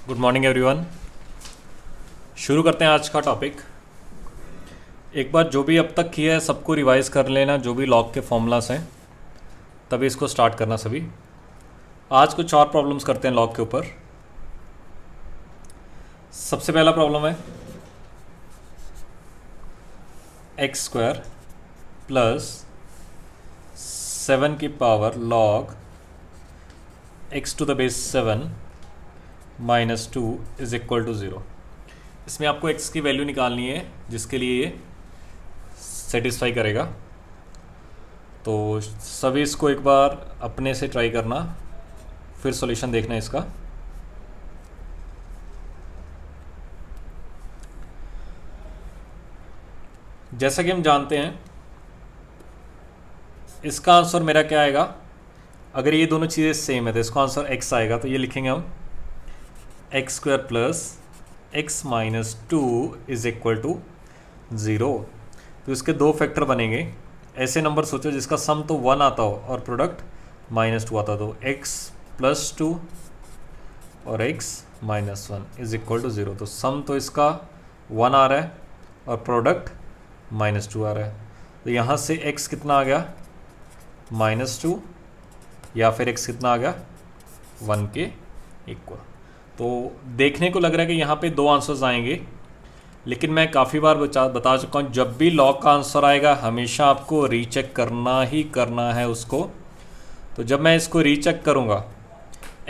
Good morning everyone. शुरू करते हैं आज का टॉपिक। एक बार जो भी अब तक किया है सबको रिवाइज कर लेना, जो भी लॉग के फॉर्मूलास हैं, तभी इसको स्टार्ट करना सभी। आज कुछ और प्रॉब्लम्स करते हैं लॉग के ऊपर। सबसे पहला प्रॉब्लम है एक्स स्क्वायर प्लस 7 की power log x to the base 7 minus 2 is equal to 0। इसमें आपको x की वैल्यू निकालनी है जिसके लिए ये सेटिस्फाई करेगा। तो सभी इसको एक बार अपने से ट्राई करना, फिर सॉल्यूशन देखना है इसका। जैसा कि हम जानते हैं इसका आंसर मेरा क्या आएगा, अगर ये दोनों चीज़ें सेम है तो इसका आंसर x आएगा। तो ये लिखेंगे हम x square plus x minus 2 is equal to 0। तो इसके दो फैक्टर बनेंगे। ऐसे नंबर सोचो जिसका सम तो 1 आता हो और प्रोडक्ट -2 आता हो। तो x प्लस 2 और x minus 1 is equal to 0। तो सम तो इसका 1 आ रहा है और प्रोडक्ट -2 आ रहा है। तो यहाँ से x कितना आ गया -2, या फिर x कितना आ गया 1 के इक्वल। तो देखने को लग रहा है कि यहाँ पे दो आंसर्स आएंगे, लेकिन मैं काफ़ी बार बता चुका हूँ जब भी लॉग का आंसर आएगा हमेशा आपको रीचेक करना ही करना है उसको। तो जब मैं इसको रीचेक करूँगा,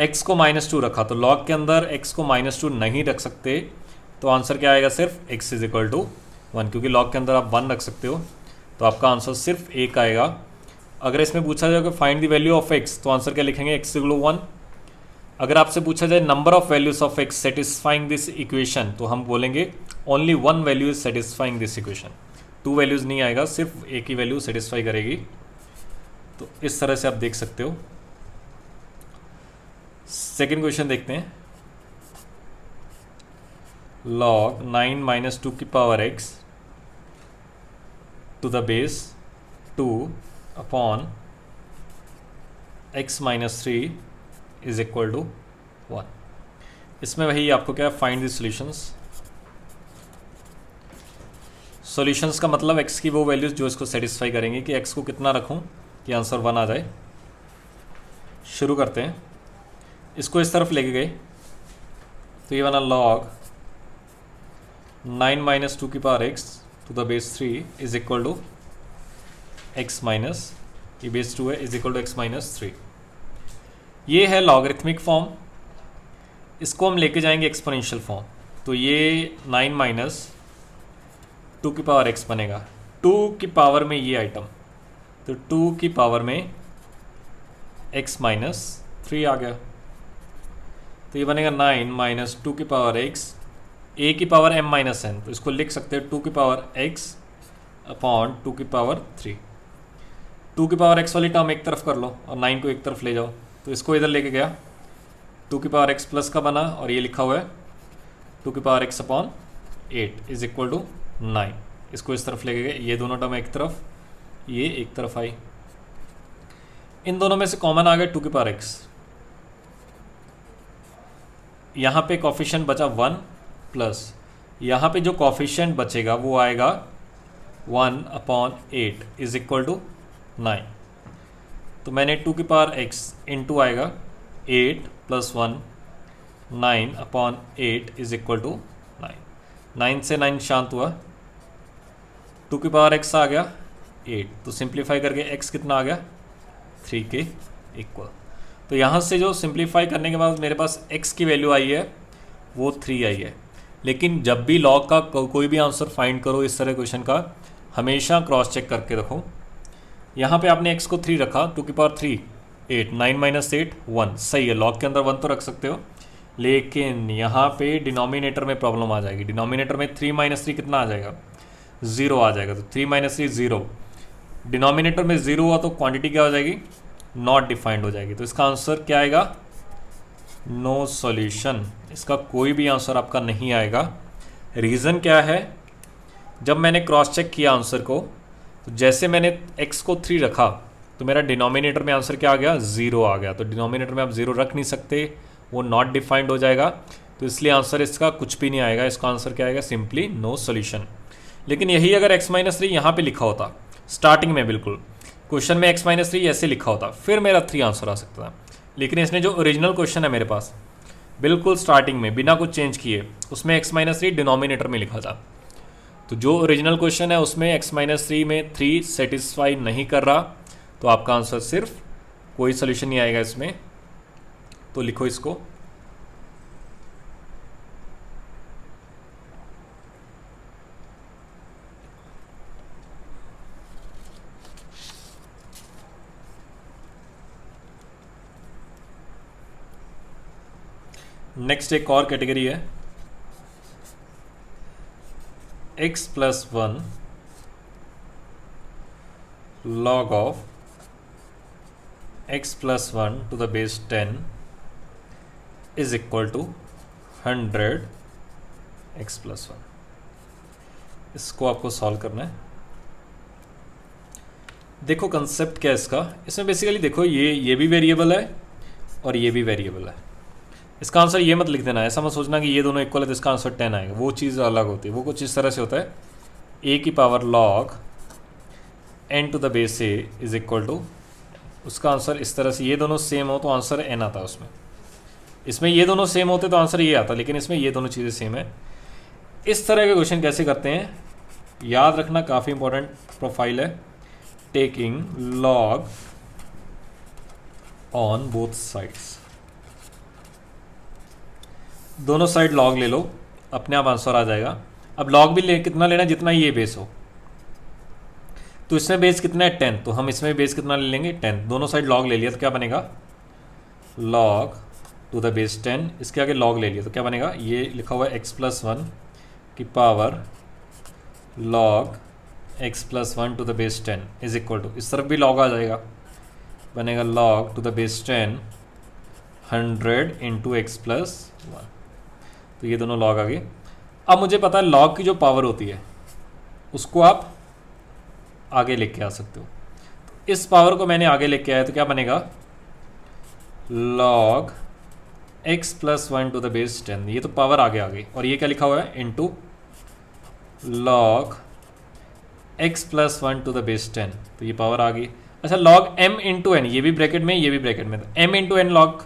x को -2 रखा तो लॉग के अंदर x को -2 नहीं रख सकते, तो आंसर क्या आएगा सिर्फ x इज इक्वल टू 1, क्योंकि लॉग के अंदर आप 1 रख सकते हो। तो आपका आंसर सिर्फ 1 आएगा। अगर इसमें पूछा जाए कि find the value of x, तो आंसर क्या लिखेंगे x इक्वल टू 1। अगर आपसे पूछा जाए number of values of x satisfying this equation, तो हम बोलेंगे only 1 value is satisfying this equation. 2 values नहीं आएगा, सिर्फ एक ही वैल्यू सेटिस्फाई करेगी। तो इस तरह से आप देख सकते हो। सेकेंड क्वेश्चन देखते हैं। लॉग 9 माइनस 2 की power x to the base 2 upon x minus 3 is equal to 1। इसमें वही आपको क्या है, फाइंड द सॉल्यूशंस। सॉल्यूशंस का मतलब x की वो वैल्यूज जो इसको सेटिस्फाई करेंगे कि x को कितना रखूं कि आंसर 1 आ जाए। शुरू करते हैं। इसको इस तरफ लेके गए तो ये बना लॉग 9 माइनस 2 की power x to the base 3 is equal to x minus, ये बेस 2 है, is equal to x minus 3। ये है लॉगरिथमिक फॉर्म। इसको हम लेके जाएंगे एक्सपोनेंशियल फॉर्म। तो ये 9 माइनस 2 की पावर x बनेगा 2 की पावर में ये आइटम, तो 2 की पावर में x माइनस 3 आ गया। तो ये बनेगा 9 माइनस 2 की पावर x a की पावर m माइनस n। तो इसको लिख सकते हैं 2 की पावर x अपॉन 2 की पावर 3। 2 की पावर x वाली टर्म एक तरफ कर लो और 9 को एक तरफ ले जाओ। तो इसको इधर लेके गया, 2 की पावर x प्लस का बना और ये लिखा हुआ है 2 की power x upon 8 is equal to 9। इसको इस तरफ लेके गए, ये दोनों टर्म एक तरफ, ये एक तरफ आई। इन दोनों में से कॉमन आ गया 2 की पावर x। यहाँ पे कॉफिशिएंट बचा 1 प्लस यहाँ पे जो कॉफिशिएंट बचेगा वो आएगा 1 अपॉन 8 इज इक्वल टू 9। तो मैंने 2 की पावर x इंटू आएगा 8 plus 1, 9 upon 8 is equal to 9। 9 से 9 शांत हुआ, 2 की पावर x आ गया 8। तो सिंप्लीफाई करके x कितना आ गया 3 के इक्वल। तो यहाँ से जो सिंप्लीफाई करने के बाद मेरे पास x की वैल्यू आई है वो 3 आई है। लेकिन जब भी लॉग का कोई भी आंसर फाइंड करो इस तरह क्वेश्चन का, हमेशा क्रॉस चेक करके रखो। यहाँ पे आपने x को 3 रखा, 2 की पावर 3 8, 9 माइनस 8 1, सही है। लॉग के अंदर 1 तो रख सकते हो, लेकिन यहाँ पे डिनोमिनेटर में प्रॉब्लम आ जाएगी। डिनोमिनेटर में 3 माइनस 3 कितना आ जाएगा 0 आ जाएगा। तो 3 माइनस 3 0, डिनोमिनेटर में 0 हुआ तो क्वांटिटी क्या हो जाएगी, नॉट डिफाइंड हो जाएगी। तो इसका आंसर क्या आएगा, नो सॉल्यूशन। इसका कोई भी आंसर आपका नहीं आएगा। रीज़न क्या है, जब मैंने क्रॉस चेक किया आंसर को, तो जैसे मैंने x को 3 रखा तो मेरा डिनोमिनेटर में आंसर क्या आ गया 0 आ गया। तो डिनोमिनेटर में आप 0 रख नहीं सकते, वो नॉट डिफाइंड हो जाएगा। तो इसलिए आंसर इसका कुछ भी नहीं आएगा। इसका आंसर क्या आएगा? Simply no solution. लेकिन यही अगर x-3 यहाँ पे लिखा होता स्टार्टिंग में, बिल्कुल क्वेश्चन में x-3 ऐसे लिखा होता, फिर मेरा 3 आंसर आ सकता था। लेकिन इसने जो ओरिजिनल क्वेश्चन है मेरे पास बिल्कुल स्टार्टिंग में बिना कुछ चेंज किए, उसमें x-3 डिनोमिनेटर में लिखा था। तो जो ओरिजिनल क्वेश्चन है उसमें x-3 में 3 सेटिस्फाई नहीं कर रहा, तो आपका आंसर सिर्फ कोई सोल्यूशन नहीं आएगा इसमें। तो लिखो इसको। नेक्स्ट एक और कैटेगरी है x+1 log of x+1 to the base 10 is equal to 100 x+1। इसको आपको सॉल्व करना है। देखो कंसेप्ट क्या है इसका, इसमें बेसिकली देखो ये भी वेरिएबल है और ये भी वेरिएबल है। इसका आंसर ये मत लिख देना, ऐसा मत सोचना कि ये दोनों इक्वल है तो इसका आंसर 10 आएगा, वो चीज़ अलग होती है। वो कुछ इस तरह से होता है a की power log n to the base a is equal to, उसका आंसर इस तरह से, ये दोनों सेम हो तो आंसर n आता है उसमें। इसमें ये दोनों सेम होते तो आंसर ये आता, लेकिन इसमें ये दोनों चीज़ें सेम है। इस तरह के क्वेश्चन कैसे करते हैं याद रखना, काफ़ी इंपॉर्टेंट प्रोफाइल है। Taking log on both sides, दोनों साइड log ले लो, अपने आप आंसर आ जाएगा। अब log भी कितना लेना, जितना ये बेस हो। तो इसमें बेस कितना है 10, तो हम इसमें बेस कितना ले लेंगे 10। दोनों साइड log ले लिया तो क्या बनेगा log टू द बेस 10। इसके आगे log ले लिया तो क्या बनेगा, ये लिखा हुआ है x+1 की power log x+1 to the base 10 is equal to, इस तरफ भी log आ जाएगा, बनेगा log to the base 10 100 into x+1। तो ये दोनों log आ गए। अब मुझे पता है log की जो पावर होती है उसको आप आगे लेके आ सकते हो। तो इस पावर को मैंने आगे लेके आया तो क्या बनेगा log x+1 to the base 10, ये तो पावर आगे आ गई। और ये क्या लिखा हुआ है into log x+1 to the base 10, तो ये पावर आ गई। अच्छा log m इंटू n, ये भी ब्रैकेट में ये भी ब्रैकेट में, तो m इंटू n log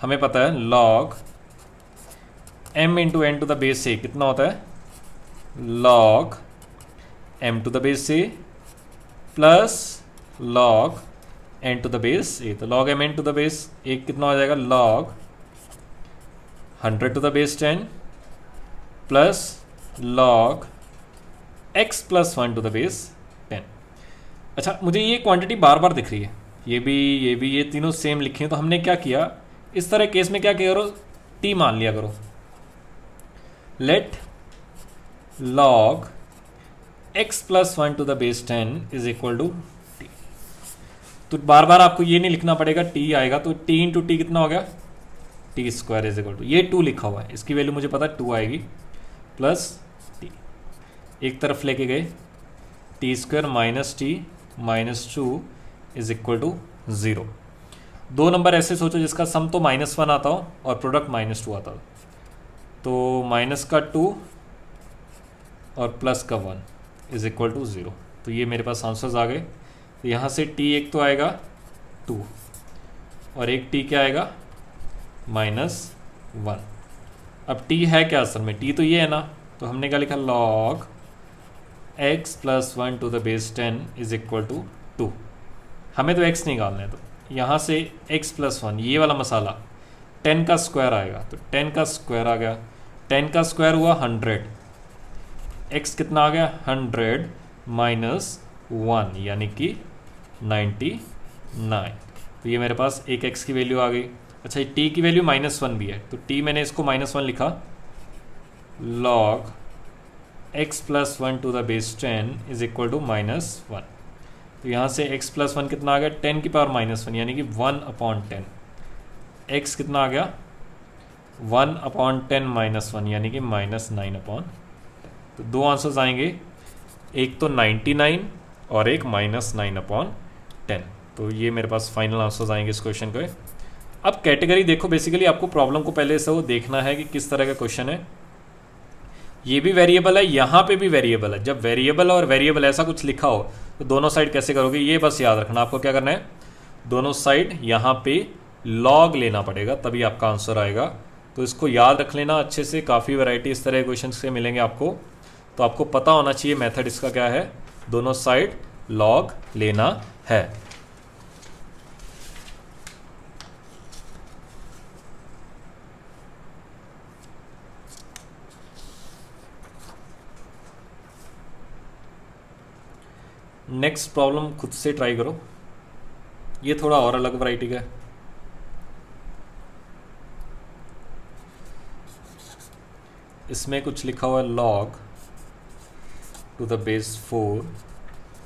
हमें पता है log m into n to the base a कितना होता है log m to the base a plus log n to the base a। तो log m n to the base a कितना हो जाएगा log 100 to the base 10 plus log x+1 to the base 10। अच्छा मुझे ये क्वांटिटी बार बार दिख रही है, ये तीनों सेम लिखी हैं। तो हमने क्या किया इस तरह केस में, क्या किया करो t मान लिया करो, let log x+1 to the base 10 is equal to t। तो बार बार आपको ये नहीं लिखना पड़ेगा, t आएगा तो t इंटू टी कितना हो गया t² इज इक्वल टू, ये 2 लिखा हुआ है, इसकी वैल्यू मुझे पता है 2 आएगी, प्लस t एक तरफ लेके गए t² minus t minus 2 is equal to 0। दो नंबर ऐसे सोचो जिसका सम तो -1 आता हो और प्रोडक्ट -2 आता हो। तो माइनस का 2 और प्लस का 1 इज इक्वल टू 0। तो ये मेरे पास आंसर्स आ गए। तो यहाँ से t एक तो आएगा 2 और एक t क्या आएगा -1। अब t है क्या असल में, t तो ये है ना, तो हमने क्या लिखा log x+1 to the base 10 is equal to 2। हमें तो x निकालना है, तो यहाँ से x+1 ये वाला मसाला 10 का स्क्वायर आएगा, तो 10 का स्क्वायर आ गया, 10 का स्क्वायर हुआ 100, x कितना आ गया 100 माइनस 1 यानी कि 99। तो ये मेरे पास एक x की वैल्यू आ गई। अच्छा ये t की वैल्यू -1 भी है, तो t मैंने इसको -1 लिखा, log x+1 to the base 10 is equal to -1। तो यहाँ से x+1 कितना आ गया 10 की पावर -1 यानी कि 1/10। x कितना आ गया 1/10 -1 यानी कि -9/10। तो दो आंसर्स आएंगे, एक तो 99 और एक -9/10। तो ये मेरे पास फाइनल आंसर्स आएंगे इस क्वेश्चन के। अब कैटेगरी देखो, बेसिकली आपको प्रॉब्लम को पहले से वो देखना है कि किस तरह का क्वेश्चन है। ये भी वेरिएबल है, यहाँ पे भी वेरिएबल है। जब वेरिएबल और वेरिएबल ऐसा कुछ लिखा हो तो दोनों साइड कैसे करोगे, ये बस याद रखना। आपको क्या करना है, दोनों साइड यहाँ पे लॉग लेना पड़ेगा, तभी आपका आंसर आएगा। तो इसको याद रख लेना अच्छे से। काफ़ी वैरायटी इस तरह के क्वेश्चन से मिलेंगे आपको, तो आपको पता होना चाहिए मेथड इसका क्या है। दोनों साइड लॉग लेना है। नेक्स्ट प्रॉब्लम खुद से ट्राई करो, ये थोड़ा और अलग वैरायटी का है। इसमें कुछ लिखा हुआ है log to the base 4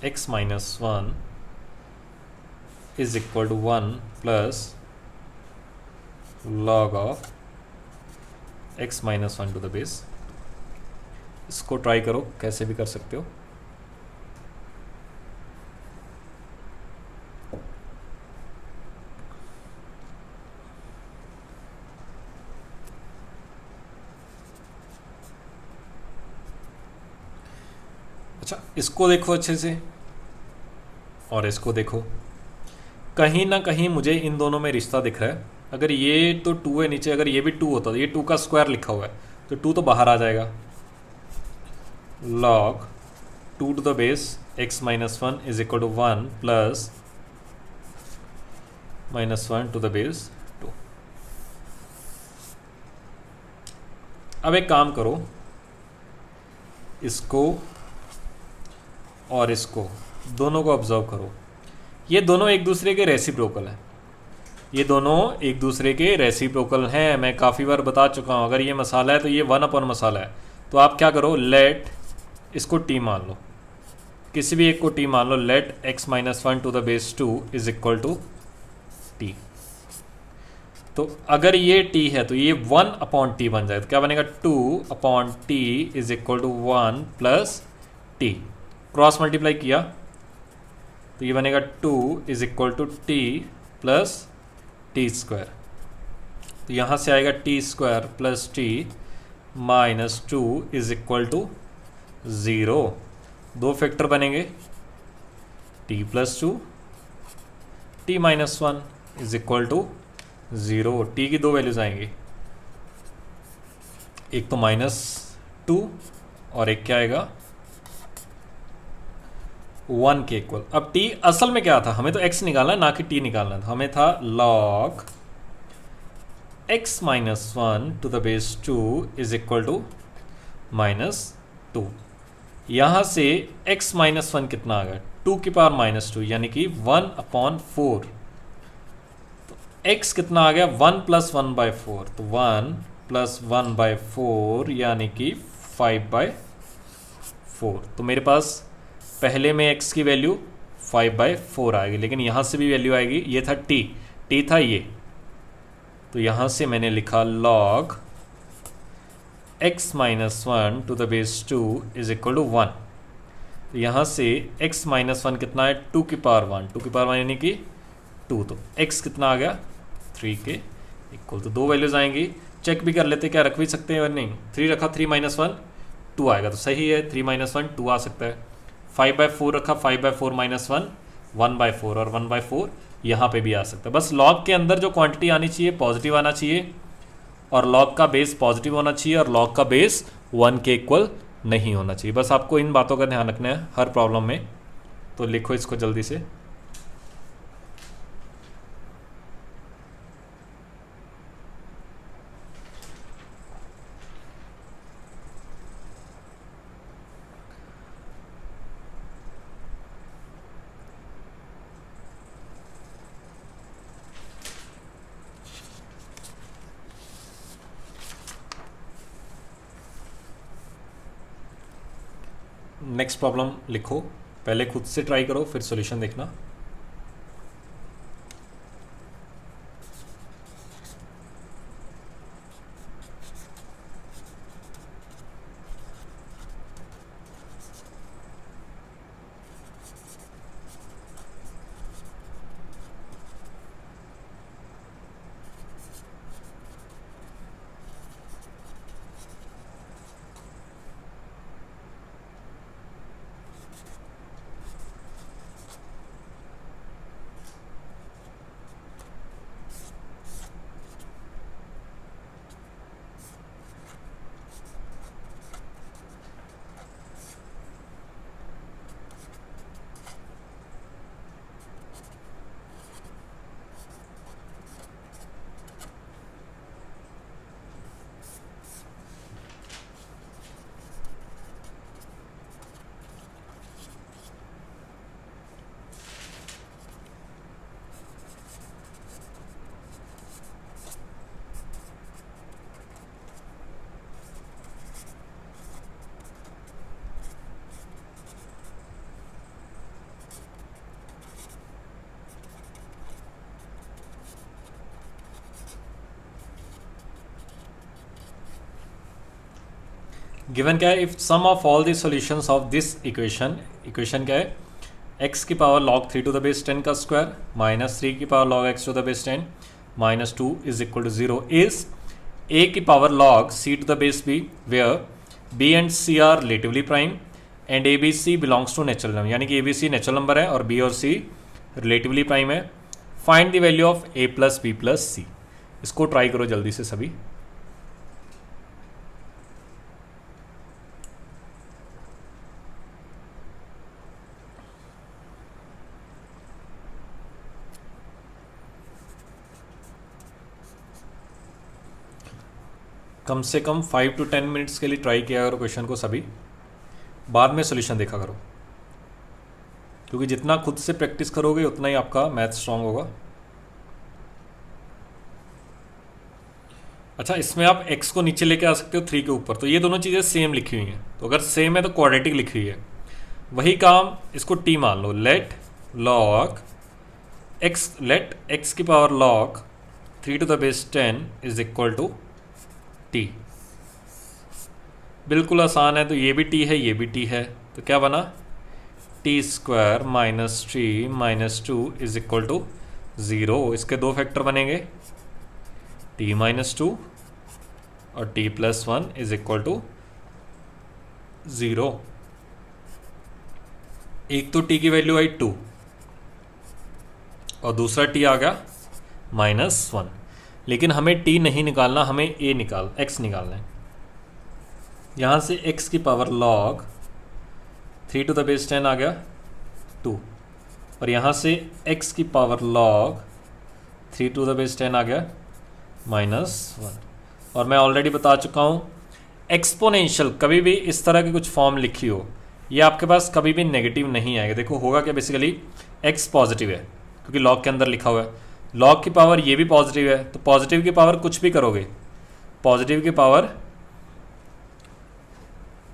x minus 1 is equal to 1 plus log of x minus 1 to the base. इसको ट्राई करो, कैसे भी कर सकते हो। अच्छा, इसको देखो अच्छे से और इसको देखो। कहीं ना कहीं मुझे इन दोनों में रिश्ता दिख रहा है। अगर ये तो 2 है नीचे, अगर ये भी 2 होता तो ये 2 का स्क्वायर लिखा हुआ है तो 2 तो बाहर आ जाएगा। log 2 to the base x minus 1 is equal to 1 plus minus 1 to the base 2। अब एक काम करो, इसको और इसको दोनों को ऑब्जर्व करो। ये दोनों एक दूसरे के रेसिप्रोकल हैं। ये दोनों एक दूसरे के रेसिप्रोकल हैं। मैं काफ़ी बार बता चुका हूँ। अगर ये मसाला है तो ये 1 अपॉन मसाला है। तो आप क्या करो, लेट इसको t मान लो, किसी भी एक को t मान लो। Let x minus 1 to the base 2 is equal to t। तो अगर ये t है तो ये 1 अपॉन टी बन जाए तो क्या बनेगा, 2 upon T is equal to 1 plus T. Cross multiply किया तो ये बनेगा 2 is equal to T plus T square. तो यहाँ से आएगा T square plus T minus 2 is equal to 0। दो फैक्टर बनेंगे, T plus 2 T minus 1 is equal to 0। T की दो वैल्यूज आएंगी, एक तो -2 और एक क्या आएगा 1 के इक्वल। अब t असल में क्या था, हमें तो x निकालना है ना कि t निकालना था। हमें था log x minus 1 to the base 2 is equal to -2। यहाँ से x माइनस 1 कितना आ गया, 2 की पावर -2 यानी कि 1 अपॉन 4। तो x कितना आ गया, 1 प्लस 1/4। तो 1 प्लस 1/4 यानी कि 5/4। तो मेरे पास पहले में x की वैल्यू 5/4 आएगी, लेकिन यहाँ से भी वैल्यू आएगी। ये था t था ये, तो यहाँ से मैंने लिखा log x minus 1 to the base 2 is equal to 1। तो यहाँ से x माइनस 1 कितना है, 2 की पावर 1, 2 की पावर 1 यानी कि 2। तो x कितना आ गया, 3 के इक्वल। तो दो वैल्यूज आएंगी। चेक भी कर लेते, क्या रख भी सकते हैं या नहीं। 3 रखा, 3 माइनस 1 2 आएगा, तो सही है। 3 माइनस 1 2 आ सकता है। 5/4 रखा, 5/4 माइनस 1 1/4 और 1/4 यहाँ पे भी आ सकता है। बस लॉग के अंदर जो क्वांटिटी आनी चाहिए पॉजिटिव आना चाहिए, और लॉग का बेस पॉजिटिव होना चाहिए, और लॉग का बेस 1 के इक्वल नहीं होना चाहिए। बस आपको इन बातों का ध्यान रखना है हर प्रॉब्लम में। तो लिखो इसको जल्दी से। नेक्स्ट प्रॉब्लम लिखो, पहले खुद से ट्राई करो फिर सॉल्यूशन देखना। गिवन क्या है, if sum of all the solutions of this equation, equation क्या है, x की power log 3 to the base 10 का स्क्वायर माइनस 3 की power log x to the base 10 minus 2 is equal to 0 is a की power log c to the base b where b and c are relatively prime and A B C belongs to natural number, यानी कि ए B C natural number है और b और c relatively prime है। Find the value of a plus B plus C. इसको try करो जल्दी से सभी। कम से कम 5 to 10 मिनट्स के लिए ट्राई किया करो क्वेश्चन को सभी, बाद में सॉल्यूशन देखा करो, क्योंकि जितना खुद से प्रैक्टिस करोगे उतना ही आपका मैथ स्ट्रांग होगा। अच्छा, इसमें आप x को नीचे लेके आ सकते हो 3 के ऊपर, तो ये दोनों चीज़ें सेम लिखी हुई हैं, तो अगर सेम है तो क्वाड्रेटिक लिखी हुई है। वही काम इसको t मान लो, लेट x की power log 3 to the base 10 is equal to t। बिल्कुल आसान है, तो ये भी t है ये भी t है, तो क्या बना, T square minus 3 minus 2 is equal to 0। इसके दो फैक्टर बनेंगे, t माइनस 2 और t plus 1 is equal to 0। एक तो t की वैल्यू आई 2 और दूसरा t आ गया -1, लेकिन हमें t नहीं निकालना, हमें x निकालना है। यहाँ से x की power log 3 to the base 10 आ गया 2, और यहाँ से x की power log 3 to the base 10 आ गया -1। और मैं ऑलरेडी बता चुका हूँ, एक्सपोनेंशियल कभी भी इस तरह की कुछ फॉर्म लिखी हो, ये आपके पास कभी भी नेगेटिव नहीं आएगा। देखो होगा क्या, बेसिकली x पॉजिटिव है क्योंकि लॉग के अंदर लिखा हुआ है, लॉग की पावर ये भी पॉजिटिव है, तो पॉजिटिव की पावर कुछ भी करोगे, पॉजिटिव की पावर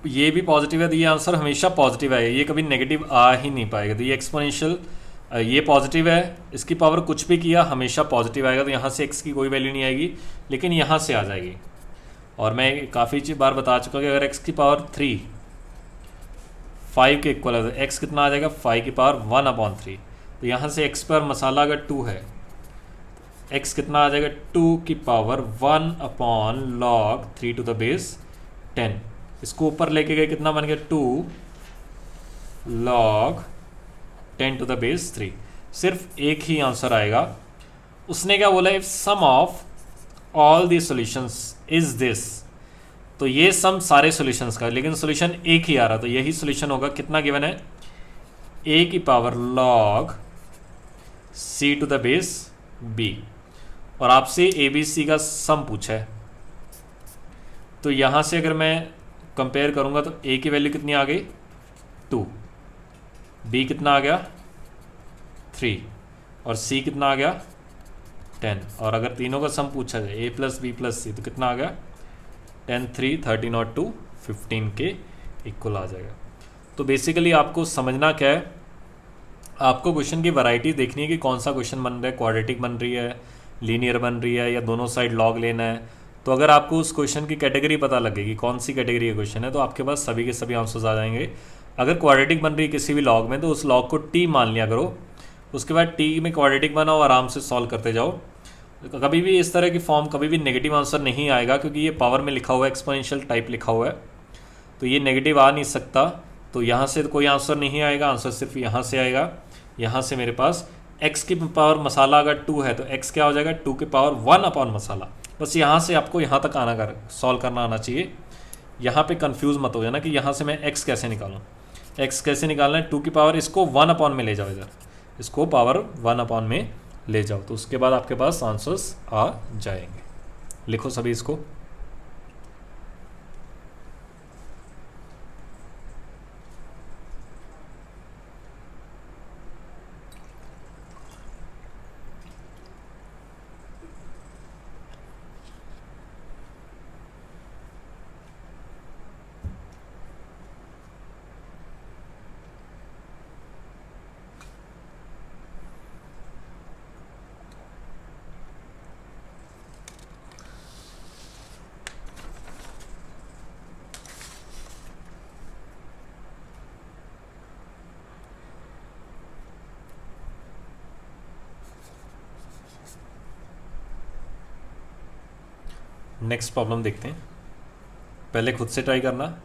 ये भी पॉजिटिव है, तो ये आंसर हमेशा पॉजिटिव आएगा, ये कभी नेगेटिव आ ही नहीं पाएगा। तो ये एक्सपोनेंशियल ये पॉजिटिव है, इसकी पावर कुछ भी किया हमेशा पॉजिटिव आएगा, तो यहाँ से x की कोई वैल्यू नहीं आएगी, लेकिन यहाँ से आ जाएगी। और मैं काफ़ी बार बता चुका हूँ कि अगर x की पावर 3 5 के इक्वल है तो x कितना आ जाएगा, 5 की पावर 1/3। तो यहाँ से x पर मसाला अगर 2 है, x कितना आ जाएगा, 2 की power 1/log 3 to the base 10। इसको ऊपर लेके गए, कितना बन गया, 2 log 10 टू द बेस 3। सिर्फ एक ही आंसर आएगा। उसने क्या बोला, if sum of all the solutions is this, तो ये सम सारे सॉल्यूशंस का, लेकिन सॉल्यूशन एक ही आ रहा, तो यही सॉल्यूशन होगा। कितना गिवन है, a की power log c to the base b, और आपसे ए बी सी का सम पूछा है, तो यहाँ से अगर मैं कंपेयर करूँगा तो a की वैल्यू कितनी आ गई 2, b कितना आ गया 3 और c कितना आ गया 10। और अगर तीनों का सम पूछा जाए a प्लस बी प्लस सी, तो कितना आ गया 10 3 13 और 2 15 के इक्वल आ जाएगा। तो बेसिकली आपको समझना क्या है, आपको क्वेश्चन की वैरायटी देखनी है कि कौन सा क्वेश्चन बन रहा है, क्वाड्रेटिक बन रही है, लीनियर बन रही है, या दोनों साइड लॉग लेना है। तो अगर आपको उस क्वेश्चन की कैटेगरी पता लगेगी कौन सी कैटेगरी का क्वेश्चन है, तो आपके पास सभी के सभी आंसर्स आ जाएंगे। अगर क्वाड्रेटिक बन रही है किसी भी लॉग में, तो उस लॉग को टी मान लिया करो, उसके बाद टी में क्वाड्रेटिक बनाओ, आराम से सॉल्व करते जाओ। कभी भी इस तरह की फॉर्म कभी भी नेगेटिव आंसर नहीं आएगा, क्योंकि ये पावर में लिखा हुआ है, एक्सपोनेंशियल टाइप लिखा हुआ है, तो ये नेगेटिव आ नहीं सकता। तो यहाँ से कोई आंसर नहीं आएगा, आंसर सिर्फ यहाँ से आएगा। यहाँ से मेरे पास x की पावर मसाला अगर 2 है तो x क्या हो जाएगा, 2 की पावर 1 मसाला। बस यहाँ से आपको यहाँ तक सॉल्व करना आना चाहिए। यहाँ पे कंफ्यूज मत हो जाना कि यहाँ से मैं x कैसे निकालूँ। x कैसे निकालना है, 2 की पावर इसको 1 में ले जाओ, इधर इसको पावर 1 में ले जाओ, तो उसके बाद आपके पास आंसर्स आ जाएंगे। लिखो सभी इसको। नेक्स्ट प्रॉब्लम देखते हैं, पहले खुद से ट्राई करना।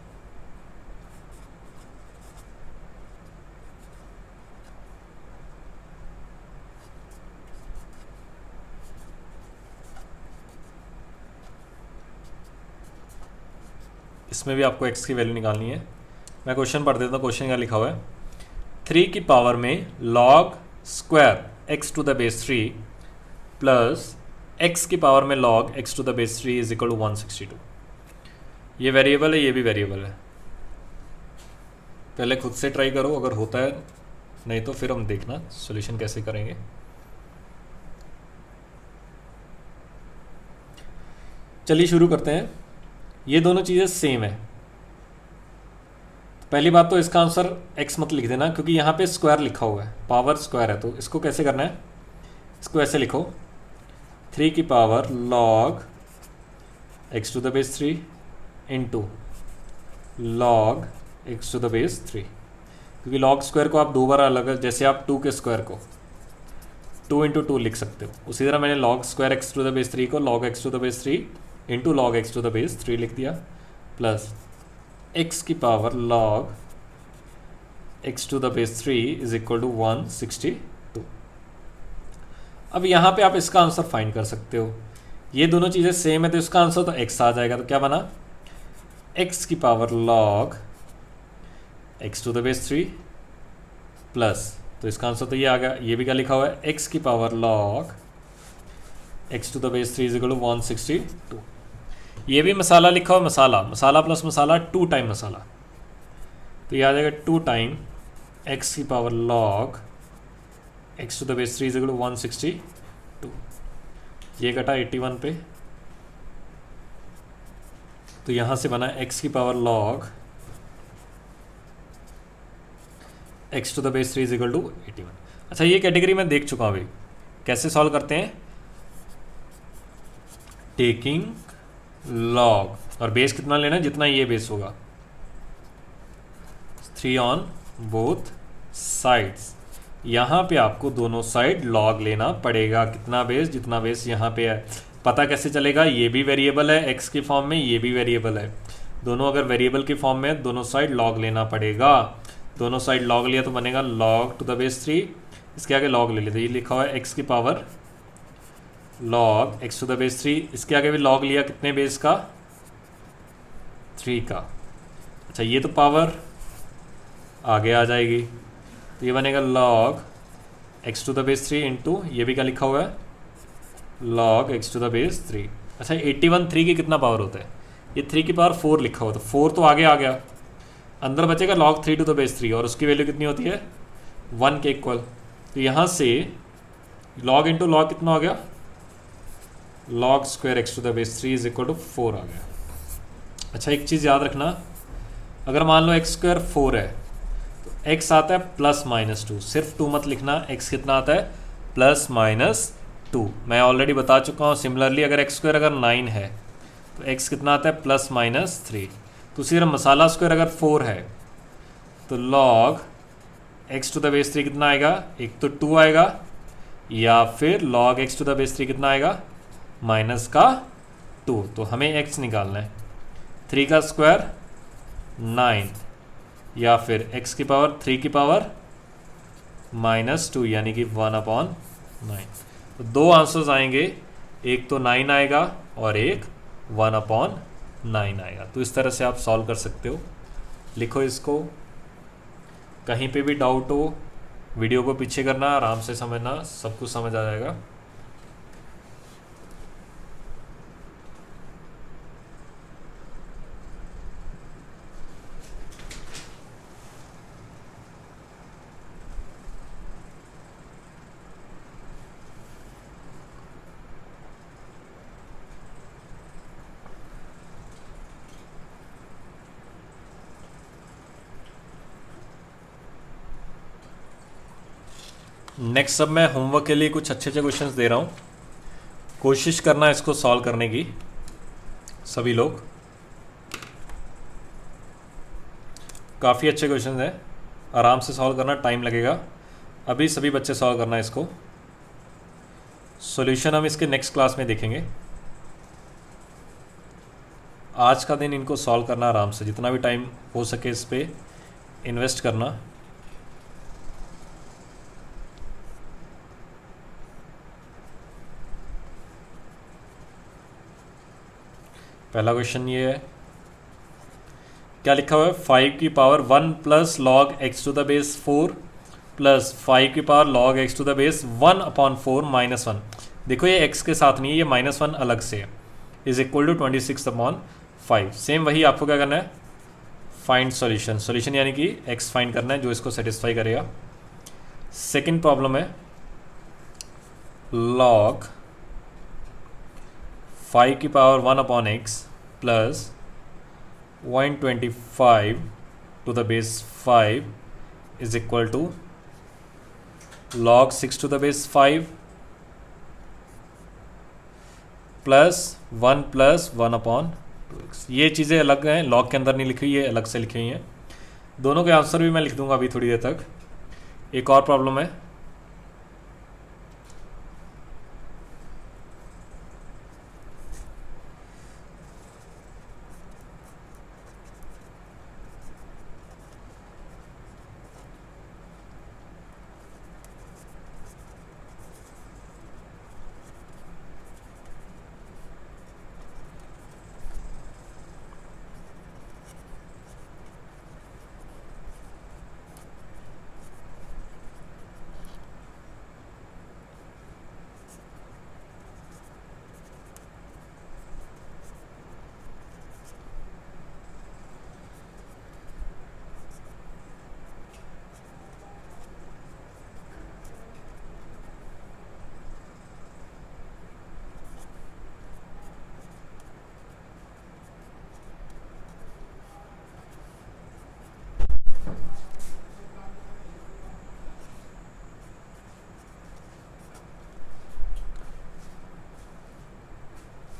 इसमें भी आपको x की वैल्यू निकालनी है। मैं क्वेश्चन पढ़ देता हूँ। क्वेश्चन क्या लिखा हुआ है, 3 की पावर में log square x to the base 3 plus x की पावर में log x to the base 3 is equal to 162। ये वेरिएबल है, ये भी वेरिएबल है। पहले खुद से ट्राई करो, अगर होता है, नहीं तो फिर हम देखना सॉल्यूशन कैसे करेंगे। चलिए शुरू करते हैं। ये दोनों चीज़ें सेम है। पहली बात तो इसका आंसर x मत लिख देना, क्योंकि यहाँ पे स्क्वायर लिखा हुआ है, पावर स्क्वायर है। तो इसको कैसे करना है, इसको ऐसे लिखो, 3 की power log x to the base 3 into log x to the base 3, क्योंकि log स्क्वायर को आप दो बार अलग, जैसे आप 2 के स्क्वायर को 2 इंटू 2 लिख सकते हो, उसी तरह मैंने log square x to the base 3 को log x to the base 3 into log x to the base 3 लिख दिया, प्लस x की power log x to the base 3 is equal to 162। अब यहाँ पे आप इसका आंसर फाइंड कर सकते हो। ये दोनों चीज़ें सेम है तो इसका आंसर तो x आ जाएगा। तो क्या बना, x की power log x to the base 3 plus, तो इसका आंसर तो ये आ गया। ये भी क्या लिखा हुआ है, x की power log x to the base 3 is equal to 162। ये भी मसाला लिखा हुआ, मसाला मसाला प्लस मसाला 2 टाइम मसाला, तो ये आ जाएगा 2 टाइम x की power log x to the base 3 is equal to 162। ये कटा 81 पे, तो यहाँ से बना x की power log x to the base 3 is equal to 81। अच्छा, ये कैटेगरी मैं देख चुका हूँ अभी। कैसे सॉल्व करते हैं, टेकिंग log, और बेस कितना लेना है, जितना ये बेस होगा, 3 ऑन बोथ साइड्स। यहाँ पे आपको दोनों साइड log लेना पड़ेगा। कितना बेस, जितना बेस यहाँ पे है। पता कैसे चलेगा, ये भी वेरिएबल है x के फॉर्म में, ये भी वेरिएबल है। दोनों अगर वेरिएबल के फॉर्म में, दोनों साइड log लेना पड़ेगा। दोनों साइड log लिया तो बनेगा log टू द बेस 3, इसके आगे log ले लिया तो ये लिखा हुआ है x की power log x to the base 3, इसके आगे भी log लिया कितने बेस का, 3 का। अच्छा, ये तो पावर आगे आ जाएगी, तो ये बनेगा log x to the base 3 into, ये भी क्या लिखा हुआ है, log x to the base 3। अच्छा, 81 3 की कितना पावर होता है, ये 3 की पावर 4 लिखा हुआ, तो 4 तो आगे आ गया, अंदर बचेगा log 3 टू द बेस 3, और उसकी वैल्यू कितनी होती है, 1 के इक्वल। तो यहाँ से log इंटू log कितना हो गया, log square x to the base 3 is equal to 4 आ गया। अच्छा, एक चीज़ याद रखना, अगर मान लो x स्क्वायर 4 है तो x आता है प्लस माइनस 2, सिर्फ 2 मत लिखना, x कितना आता है, प्लस माइनस 2। मैं ऑलरेडी बता चुका हूँ। सिमिलरली अगर x स्क्वायर अगर 9 है तो x कितना आता है, प्लस माइनस 3। तो उसी तरह मसाला स्क्वायर अगर 4 है तो log x to the base 3 कितना आएगा, एक तो 2 आएगा, या फिर log x to the base 3 कितना आएगा, माइनस का 2। तो हमें x निकालना है, 3 का स्क्वायर 9, या फिर x की पावर 3 की पावर माइनस 2 यानी कि 1/9। तो दो आंसर्स आएंगे, एक तो 9 आएगा और एक 1/9 आएगा। तो इस तरह से आप सॉल्व कर सकते हो। लिखो इसको, कहीं पे भी डाउट हो वीडियो को पीछे करना, आराम से समझना, सब कुछ समझ आ जाएगा। नेक्स्ट अब मैं होमवर्क के लिए कुछ अच्छे अच्छे क्वेश्चंस दे रहा हूँ, कोशिश करना इसको सॉल्व करने की सभी लोग। काफ़ी अच्छे क्वेश्चंस हैं, आराम से सॉल्व करना, टाइम लगेगा। अभी सभी बच्चे सॉल्व करना इसको। सॉल्यूशन हम इसके नेक्स्ट क्लास में देखेंगे। आज का दिन इनको सॉल्व करना आराम से, जितना भी टाइम हो सके इस पर इन्वेस्ट करना। पहला क्वेश्चन ये है, क्या लिखा हुआ है, 5 की power 1 plus log x to the base 4 plus 5 की power log x to the base 1/4 minus 1। देखो ये x के साथ नहीं है, ये -1 अलग से है, इज इक्वल टू 26/5। सेम वही आपको क्या करना है, फाइंड सॉल्यूशन। सॉल्यूशन यानी कि x फाइंड करना है जो इसको सेटिस्फाई करेगा। सेकंड प्रॉब्लम है, लॉग 5 की power 1/x plus 125 to the base 5 is equal to log 6 to the base 5 plus 1/2x। ये चीज़ें अलग हैं, लॉग के अंदर नहीं लिखी हुई, ये अलग से लिखी हुई हैं। दोनों के आंसर भी मैं लिख दूंगा अभी थोड़ी देर तक। एक और प्रॉब्लम है,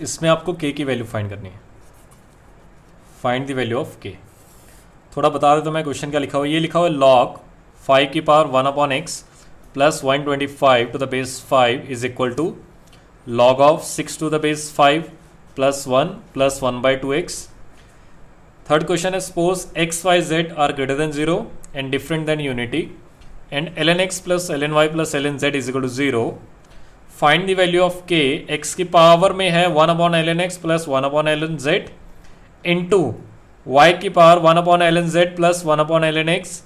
इसमें आपको k की वैल्यू फाइंड करनी है। Find the value of k। थोड़ा बता देता मैं क्वेश्चन क्या लिखा हुआ है। ये लिखा हुआ है log 5 की power 1/x plus 125 to the base 5 is equal to log of 6 to the base 5 plus 1 plus 1/2x। Third question है, suppose x y z are greater than 0 and different than unity and ln x plus ln y plus ln z is equal to 0। Find the value of k। x की power में है 1/ln x plus 1/ln z into y की power 1/ln z plus 1/ln x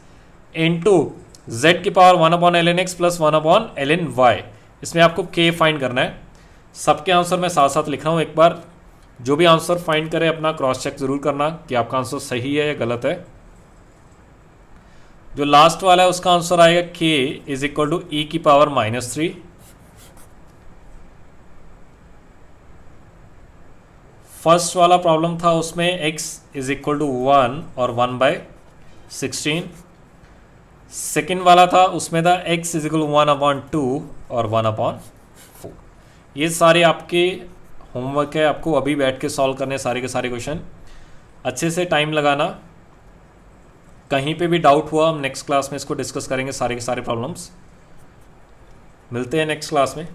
into z की power 1/ln x plus 1/ln y। इसमें आपको k find करना है। सबके आंसर मैं साथ साथ लिख रहा हूँ, एक बार जो भी आंसर फाइंड करे अपना क्रॉस चेक जरूर करना कि आपका आंसर सही है या गलत है। जो लास्ट वाला है उसका आंसर आएगा k is equal to e की पावर -3। फर्स्ट वाला प्रॉब्लम था उसमें x इज इक्वल टू 1 और 1/16। सेकेंड वाला था उसमें था x इज इक्वल टू 1/2 और 1/4। ये सारे आपके होमवर्क है, आपको अभी बैठ के सॉल्व करने सारे के सारे क्वेश्चन। अच्छे से टाइम लगाना, कहीं पे भी डाउट हुआ हम नेक्स्ट क्लास में इसको डिस्कस करेंगे सारे के सारे प्रॉब्लम्स। मिलते हैं नेक्स्ट क्लास में।